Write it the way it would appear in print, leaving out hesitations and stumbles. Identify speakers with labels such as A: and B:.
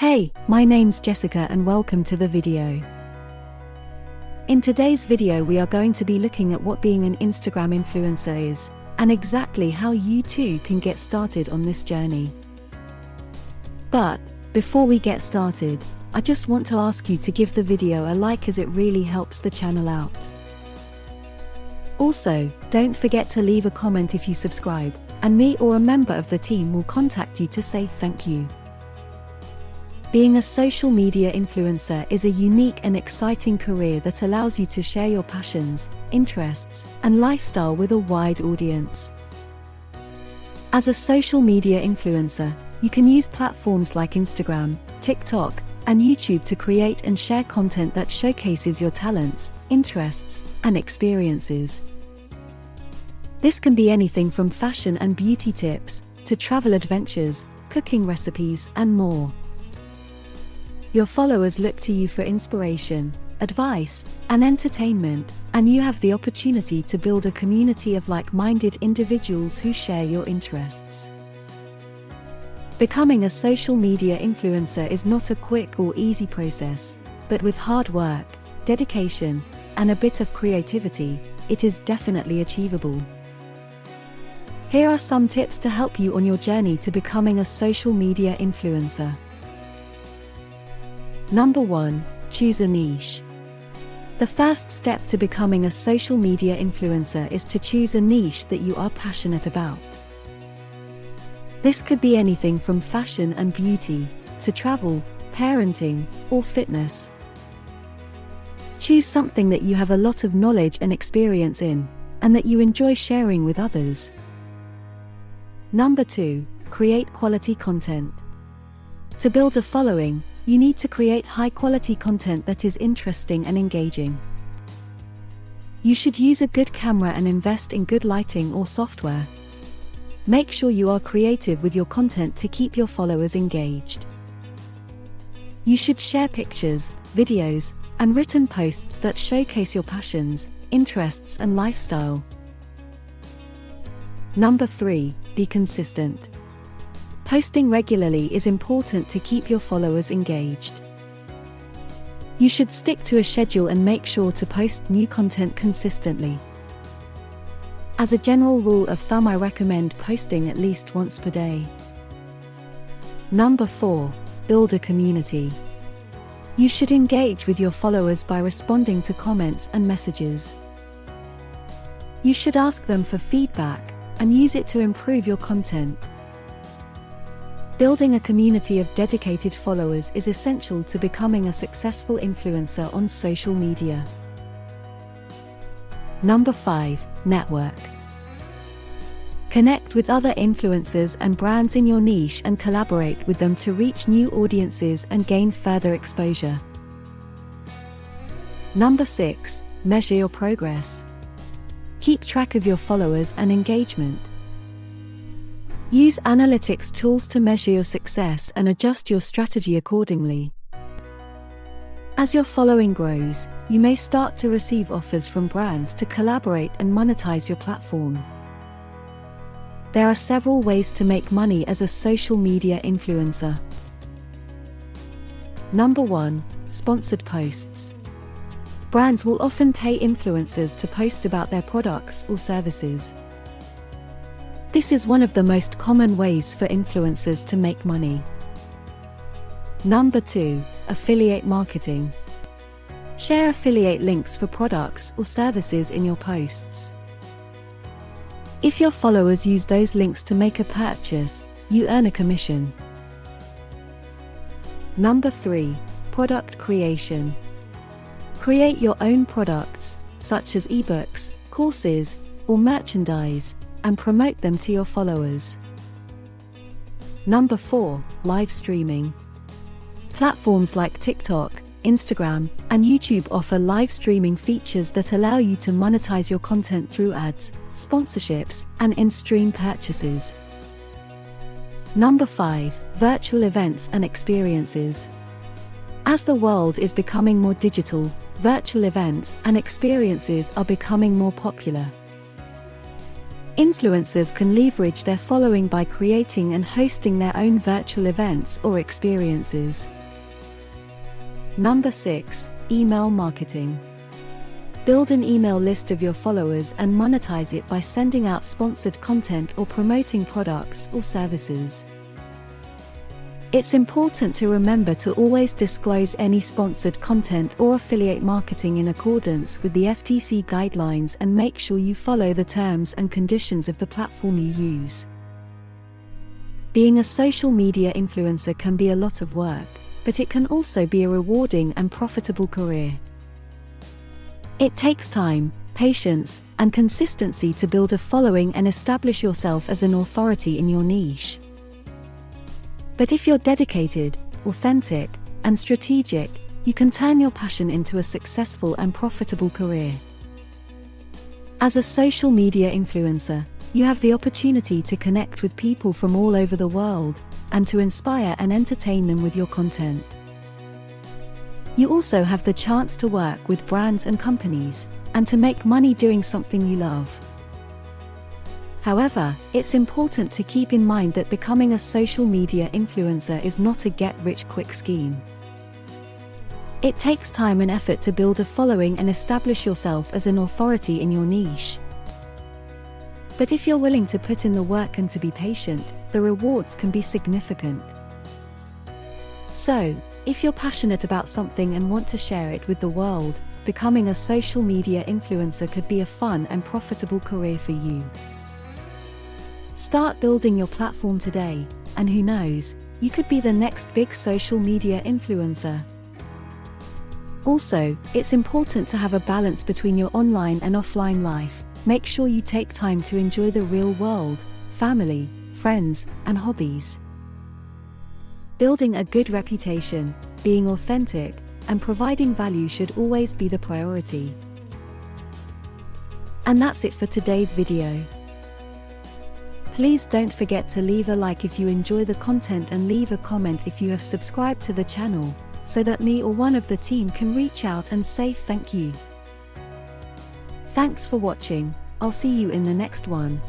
A: Hey, my name's Jessica and welcome to the video. In today's video we are going to be looking at what being an Instagram influencer is, and exactly how you too can get started on this journey. But, before we get started, I just want to ask you to give the video a like as it really helps the channel out. Also, don't forget to leave a comment if you subscribe, and me or a member of the team will contact you to say thank you. Being a social media influencer is a unique and exciting career that allows you to share your passions, interests, and lifestyle with a wide audience. As a social media influencer, you can use platforms like Instagram, TikTok, and YouTube to create and share content that showcases your talents, interests, and experiences. This can be anything from fashion and beauty tips, to travel adventures, cooking recipes, and more. Your followers look to you for inspiration, advice, and entertainment, and you have the opportunity to build a community of like-minded individuals who share your interests. Becoming a social media influencer is not a quick or easy process, but with hard work, dedication, and a bit of creativity, it is definitely achievable. Here are some tips to help you on your journey to becoming a social media influencer. Number 1. Choose a niche. The first step to becoming a social media influencer is to choose a niche that you are passionate about. This could be anything from fashion and beauty, to travel, parenting, or fitness. Choose something that you have a lot of knowledge and experience in, and that you enjoy sharing with others. Number 2. Create quality content. To build a following, you need to create high-quality content that is interesting and engaging. You should use a good camera and invest in good lighting or software. Make sure you are creative with your content to keep your followers engaged. You should share pictures, videos, and written posts that showcase your passions, interests, and lifestyle. Number 3. Be consistent. Posting regularly is important to keep your followers engaged. You should stick to a schedule and make sure to post new content consistently. As a general rule of thumb, I recommend posting at least once per day. Number 4. Build a community. You should engage with your followers by responding to comments and messages. You should ask them for feedback, and use it to improve your content. Building a community of dedicated followers is essential to becoming a successful influencer on social media. Number 5. Network. Connect with other influencers and brands in your niche and collaborate with them to reach new audiences and gain further exposure. Number 6. Measure your progress. Keep track of your followers and engagement. Use analytics tools to measure your success and adjust your strategy accordingly. As your following grows, you may start to receive offers from brands to collaborate and monetize your platform. There are several ways to make money as a social media influencer. Number 1. Sponsored posts. Brands will often pay influencers to post about their products or services. This is one of the most common ways for influencers to make money. Number 2. Affiliate marketing. Share affiliate links for products or services in your posts. If your followers use those links to make a purchase, you earn a commission. Number 3. Product creation. Create your own products, such as ebooks, courses, or merchandise, and promote them to your followers. Number 4. Live streaming. Platforms like TikTok, Instagram, and YouTube offer live streaming features that allow you to monetize your content through ads, sponsorships, and in-stream purchases. Number 5. Virtual events and experiences. As the world is becoming more digital, virtual events and experiences are becoming more popular. Influencers can leverage their following by creating and hosting their own virtual events or experiences. Number 6. Email marketing. Build an email list of your followers and monetize it by sending out sponsored content or promoting products or services. It's important to remember to always disclose any sponsored content or affiliate marketing in accordance with the FTC guidelines and make sure you follow the terms and conditions of the platform you use. Being a social media influencer can be a lot of work, but it can also be a rewarding and profitable career. It takes time, patience, and consistency to build a following and establish yourself as an authority in your niche. But if you're dedicated, authentic, and strategic, you can turn your passion into a successful and profitable career. As a social media influencer, you have the opportunity to connect with people from all over the world, and to inspire and entertain them with your content. You also have the chance to work with brands and companies, and to make money doing something you love. However, it's important to keep in mind that becoming a social media influencer is not a get-rich-quick scheme. It takes time and effort to build a following and establish yourself as an authority in your niche. But if you're willing to put in the work and to be patient, the rewards can be significant. So, if you're passionate about something and want to share it with the world, becoming a social media influencer could be a fun and profitable career for you. Start building your platform today, and who knows, you could be the next big social media influencer. Also, it's important to have a balance between your online and offline life. Make sure you take time to enjoy the real world, family, friends, and hobbies. Building a good reputation, being authentic, and providing value should always be the priority. And that's it for today's video. Please don't forget to leave a like if you enjoy the content and leave a comment if you have subscribed to the channel, so that me or one of the team can reach out and say thank you. Thanks for watching. I'll see you in the next one.